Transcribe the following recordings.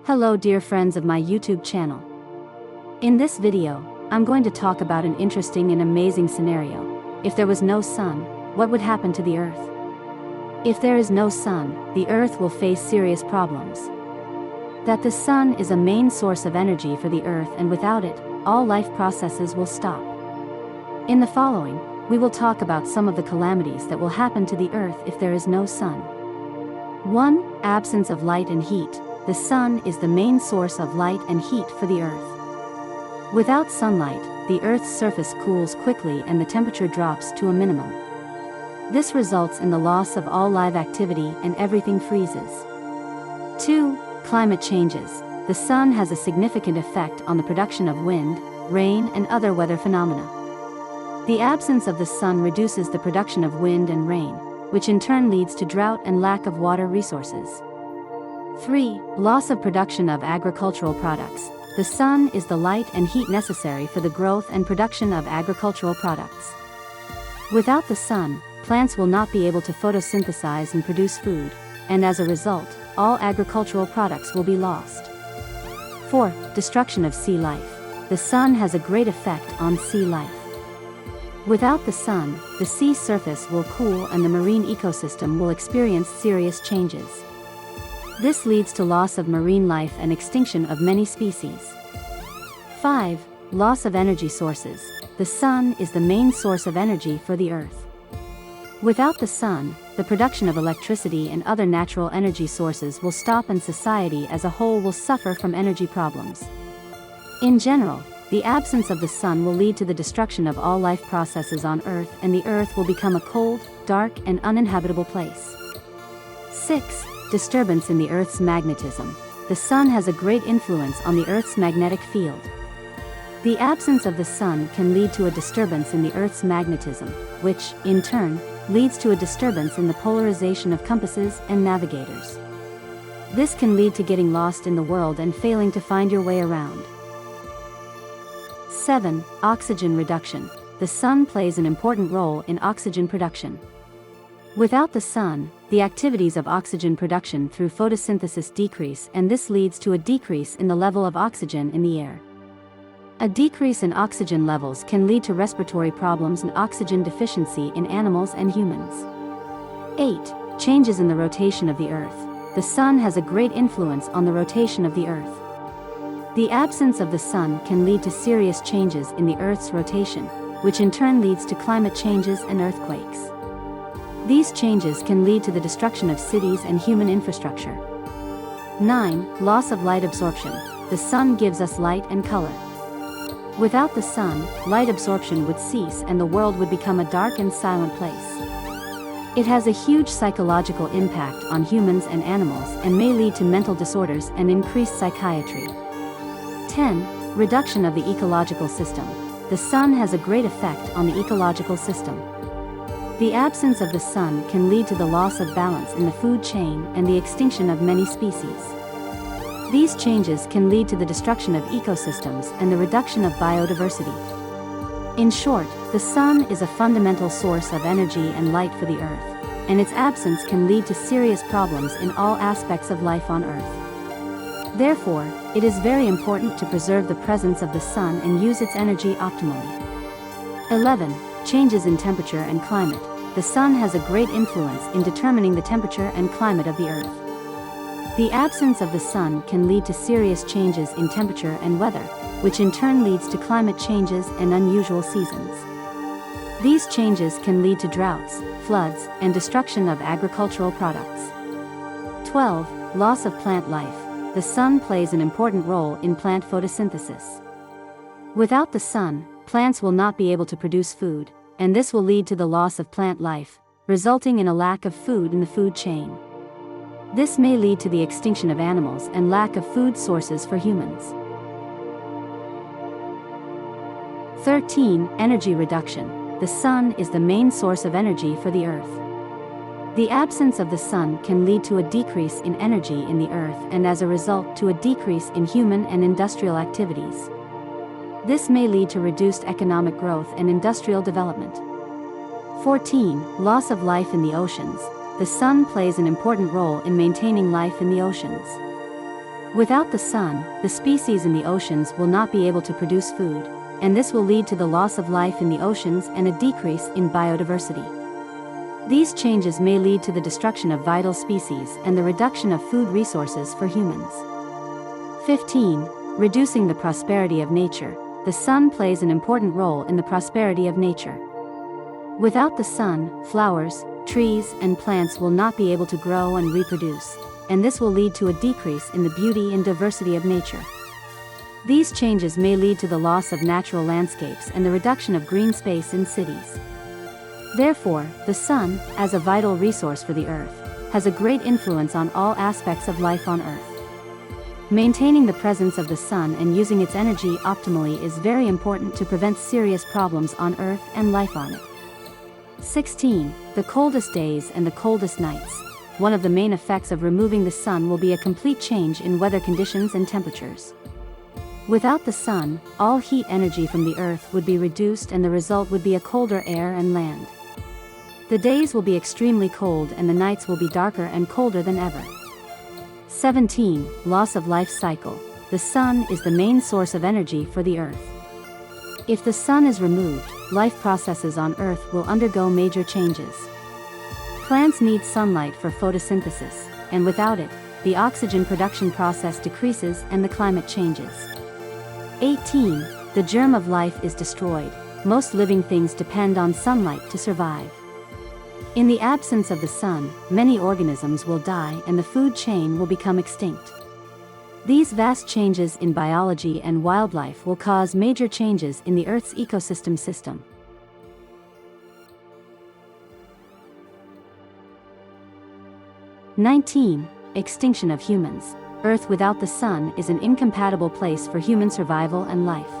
Hello dear friends of my YouTube channel. In this video, I'm going to talk about an interesting and amazing scenario. If there was no sun, what would happen to the Earth? If there is no sun, the Earth will face serious problems. That the sun is a main source of energy for the Earth, and without it, all life processes will stop. In the following, we will talk about some of the calamities that will happen to the Earth if there is no sun. 1. Absence of light and heat. The sun is the main source of light and heat for the Earth. Without sunlight, the Earth's surface cools quickly and the temperature drops to a minimum. This results in the loss of all live activity and everything freezes. 2. Climate changes. The sun has a significant effect on the production of wind, rain, and other weather phenomena. The absence of the sun reduces the production of wind and rain, which in turn leads to drought and lack of water resources. 3. Loss of production of agricultural products. The sun is the light and heat necessary for the growth and production of agricultural products. Without the sun, plants will not be able to photosynthesize and produce food, and as a result, all agricultural products will be lost. 4. Destruction of sea life. The sun has a great effect on sea life. Without the sun, the sea surface will cool and the marine ecosystem will experience serious changes. This leads to loss of marine life and extinction of many species. 5. Loss of energy sources. The sun is the main source of energy for the Earth. Without the sun, the production of electricity and other natural energy sources will stop, and society as a whole will suffer from energy problems. In general, the absence of the sun will lead to the destruction of all life processes on Earth, and the Earth will become a cold, dark, and uninhabitable place. 6. Disturbance in the Earth's magnetism. The sun has a great influence on the Earth's magnetic field. The absence of the sun can lead to a disturbance in the Earth's magnetism, which, in turn, leads to a disturbance in the polarization of compasses and navigators. This can lead to getting lost in the world and failing to find your way around. 7. Oxygen reduction. The sun plays an important role in oxygen production. Without the sun, the activities of oxygen production through photosynthesis decrease, and this leads to a decrease in the level of oxygen in the air. A decrease in oxygen levels can lead to respiratory problems and oxygen deficiency in animals and humans. 8. Changes in the rotation of the Earth. The sun has a great influence on the rotation of the Earth. The absence of the sun can lead to serious changes in the Earth's rotation, which in turn leads to climate changes and earthquakes. These changes can lead to the destruction of cities and human infrastructure. 9. Loss of light absorption. The sun gives us light and color. Without the sun, light absorption would cease and the world would become a dark and silent place. It has a huge psychological impact on humans and animals and may lead to mental disorders and increased psychiatry. 10. Reduction of the ecological system. The sun has a great effect on the ecological system. The absence of the sun can lead to the loss of balance in the food chain and the extinction of many species. These changes can lead to the destruction of ecosystems and the reduction of biodiversity. In short, the sun is a fundamental source of energy and light for the Earth, and its absence can lead to serious problems in all aspects of life on Earth. Therefore, it is very important to preserve the presence of the sun and use its energy optimally. 11. Changes in temperature and climate. The sun has a great influence in determining the temperature and climate of the Earth. The absence of the sun can lead to serious changes in temperature and weather, which in turn leads to climate changes and unusual seasons. These changes can lead to droughts, floods, and destruction of agricultural products. 12. Loss of plant life. The sun plays an important role in plant photosynthesis. Without the sun, plants will not be able to produce food, and this will lead to the loss of plant life, resulting in a lack of food in the food chain. This may lead to the extinction of animals and lack of food sources for humans. 13. Energy reduction. The sun is the main source of energy for the Earth. The absence of the sun can lead to a decrease in energy in the Earth, and as a result to a decrease in human and industrial activities. This may lead to reduced economic growth and industrial development. 14. Loss of life in the oceans. The sun plays an important role in maintaining life in the oceans. Without the sun, the species in the oceans will not be able to produce food, and this will lead to the loss of life in the oceans and a decrease in biodiversity. These changes may lead to the destruction of vital species and the reduction of food resources for humans. 15. Reducing the prosperity of nature. The sun plays an important role in the prosperity of nature. Without the sun, flowers, trees, and plants will not be able to grow and reproduce, and this will lead to a decrease in the beauty and diversity of nature. These changes may lead to the loss of natural landscapes and the reduction of green space in cities. Therefore, the sun, as a vital resource for the earth, has a great influence on all aspects of life on earth. Maintaining the presence of the sun and using its energy optimally is very important to prevent serious problems on earth and life on it. 16. The coldest days and the coldest nights. One of the main effects of removing the sun will be a complete change in weather conditions and temperatures. Without the sun, all heat energy from the earth would be reduced and the result would be a colder air and land. The days will be extremely cold and the nights will be darker and colder than ever. 17. Loss of life cycle. The sun is the main source of energy for the earth. If the sun is removed, life processes on earth will undergo major changes. Plants need sunlight for photosynthesis, and without it, the oxygen production process decreases and the climate changes. 18. The germ of life is destroyed. Most living things depend on sunlight to survive. In the absence of the sun, many organisms will die and the food chain will become extinct. These vast changes in biology and wildlife will cause major changes in the Earth's ecosystem system. (19) Extinction of humans. Earth without the sun is an incompatible place for human survival and life.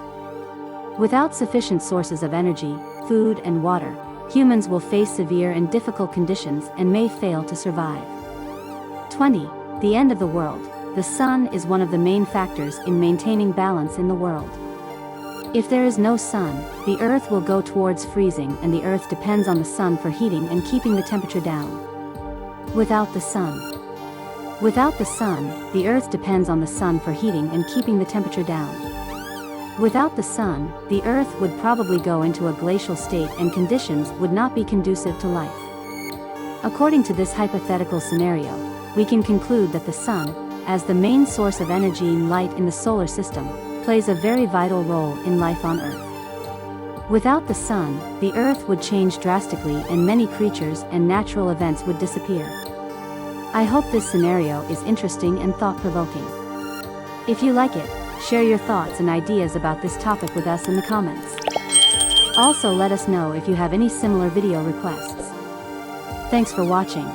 Without sufficient sources of energy, food and water, humans will face severe and difficult conditions and may fail to survive. 20. The end of the world. The sun is one of the main factors in maintaining balance in the world. If there is no sun, the earth will go towards freezing and the earth depends on the sun for heating and keeping the temperature down. Without the sun, the earth depends on the sun for heating and keeping the temperature down. Without the sun, the earth would probably go into a glacial state and conditions would not be conducive to life. According to this hypothetical scenario, we can conclude that the sun, as the main source of energy and light in the solar system, plays a very vital role in life on Earth. Without the sun, the Earth would change drastically and many creatures and natural events would disappear. I hope this scenario is interesting and thought-provoking. If you like it, share your thoughts and ideas about this topic with us in the comments. Also let us know if you have any similar video requests. Thanks for watching.